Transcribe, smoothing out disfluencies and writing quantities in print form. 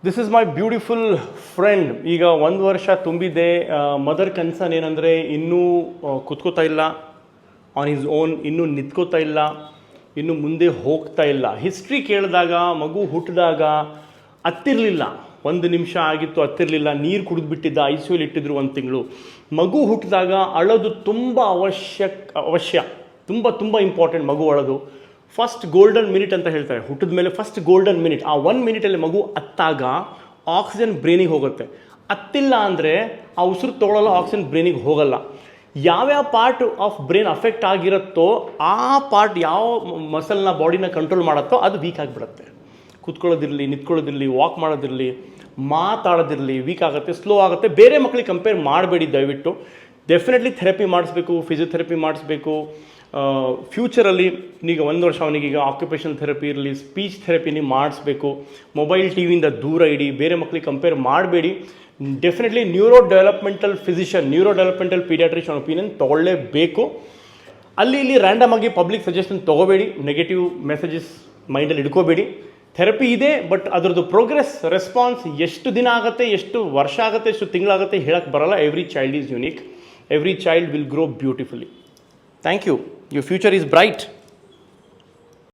This is my beautiful friend. ಈಗ 1 ವರ್ಷ ತುಂಬಿದೆ. ಮದರ್ ಕನ್ಸರ್ನ್ ಏನಂದರೆ ಇನ್ನೂ ಕುತ್ಕೋತಾ ಇಲ್ಲ ಆನ್ ಹಿಸ್ ಓನ್, ಇನ್ನೂ ನಿಂತ್ಕೋತಾ ಇಲ್ಲ, ಇನ್ನು ಮುಂದೆ ಹೋಗ್ತಾ ಇಲ್ಲ. ಹಿಸ್ಟ್ರಿ ಕೇಳಿದಾಗ ಮಗು ಹುಟ್ಟಿದಾಗ ಹತ್ತಿರಲಿಲ್ಲ, 1 ನಿಮಿಷ ಆಗಿತ್ತು ಹತ್ತಿರಲಿಲ್ಲ, ನೀರು ಕುಡಿದ್ಬಿಟ್ಟಿದ್ದ, ಐಸಿಯುಲಿ ಇಟ್ಟಿದ್ರು 1 ತಿಂಗಳು. ಮಗು ಹುಟ್ಟಿದಾಗ ಅಳೋದು ತುಂಬ ಅವಶ್ಯ, ತುಂಬ ತುಂಬ ಇಂಪಾರ್ಟೆಂಟ್ ಮಗು ಅಳೋದು. ಫಸ್ಟ್ ಗೋಲ್ಡನ್ ಮಿನಿಟ್ ಅಂತ ಹೇಳ್ತಾರೆ, ಹುಟ್ಟಿದ ಮೇಲೆ ಫಸ್ಟ್ ಗೋಲ್ಡನ್ ಮಿನಿಟ್. ಆ 1 ಮಿನಿಟಲ್ಲಿ ಮಗು ಅತ್ತಾಗ ಆಕ್ಸಿಜನ್ ಬ್ರೈನಿಗೆ ಹೋಗುತ್ತೆ. ಅತ್ತಿಲ್ಲ ಅಂದರೆ ಆ ಉಸಿರು ತೊಗೊಳ್ಳಲ್ಲ, ಆಕ್ಸಿಜನ್ ಬ್ರೈನಿಗೆ ಹೋಗಲ್ಲ. ಯಾವ್ಯಾವ ಪಾರ್ಟ್ ಆಫ್ ಬ್ರೈನ್ ಅಫೆಕ್ಟ್ ಆಗಿರುತ್ತೋ ಆ ಪಾರ್ಟ್ ಯಾವ ಮಸಲ್ನ ಬಾಡಿನ ಕಂಟ್ರೋಲ್ ಮಾಡುತ್ತೋ ಅದು ವೀಕ್ ಆಗಿಬಿಡುತ್ತೆ. ಕೂತ್ಕೊಳ್ಳೋದಿರಲಿ, ನಿಂತ್ಕೊಳ್ಳೋದಿರಲಿ, ವಾಕ್ ಮಾಡೋದಿರಲಿ, ಮಾತಾಡೋದಿರಲಿ ವೀಕ್ ಆಗುತ್ತೆ, ಸ್ಲೋ ಆಗುತ್ತೆ. ಬೇರೆ ಮಕ್ಕಳಿಗೆ ಕಂಪೇರ್ ಮಾಡಬೇಡಿ ದಯವಿಟ್ಟು. ಡೆಫಿನೆಟ್ಲಿ ಥೆರಪಿ ಮಾಡಿಸ್ಬೇಕು, ಫಿಸಿಯೋಥೆರಪಿ ಮಾಡಿಸ್ಬೇಕು. ಫ್ಯೂಚರಲ್ಲಿ ಈಗ 1 ವರ್ಷ ಅವನಿಗೀಗ ಆಕ್ಯುಪೇಷನಲ್ ಥೆರಪಿ ಇರಲಿ, ಸ್ಪೀಚ್ ಥೆರಪಿನಿ ಮಾಡಿಸ್ಬೇಕು. ಮೊಬೈಲ್ ಟಿ ವಿಯಿಂದ ದೂರ ಇಡಿ, ಬೇರೆ ಮಕ್ಕಳಿಗೆ ಕಂಪೇರ್ ಮಾಡಬೇಡಿ. Definitely neuro developmental physician, neuro developmental paediatrician opinion ತೊಗೊಳ್ಳೇಬೇಕು. ಅಲ್ಲಿ ಇಲ್ಲಿ ರ್ಯಾಂಡಮ್ ಆಗಿ ಪಬ್ಲಿಕ್ ಸಜೆಷನ್ ತೊಗೋಬೇಡಿ, ನೆಗೆಟಿವ್ ಮೆಸೇಜಸ್ ಮೈಂಡಲ್ಲಿ ಇಟ್ಕೋಬೇಡಿ. ಥೆರಪಿ ಇದೆ, ಬಟ್ ಅದರದ್ದು ಪ್ರೋಗ್ರೆಸ್, ರೆಸ್ಪಾನ್ಸ್ ಎಷ್ಟು ದಿನ ಆಗುತ್ತೆ, ಎಷ್ಟು ವರ್ಷ ಆಗುತ್ತೆ, ಎಷ್ಟು ತಿಂಗಳಾಗುತ್ತೆ ಹೇಳಕ್ಕೆ ಬರಲ್ಲ. Every child is unique, every child will grow beautifully. Thank you. Your future is bright.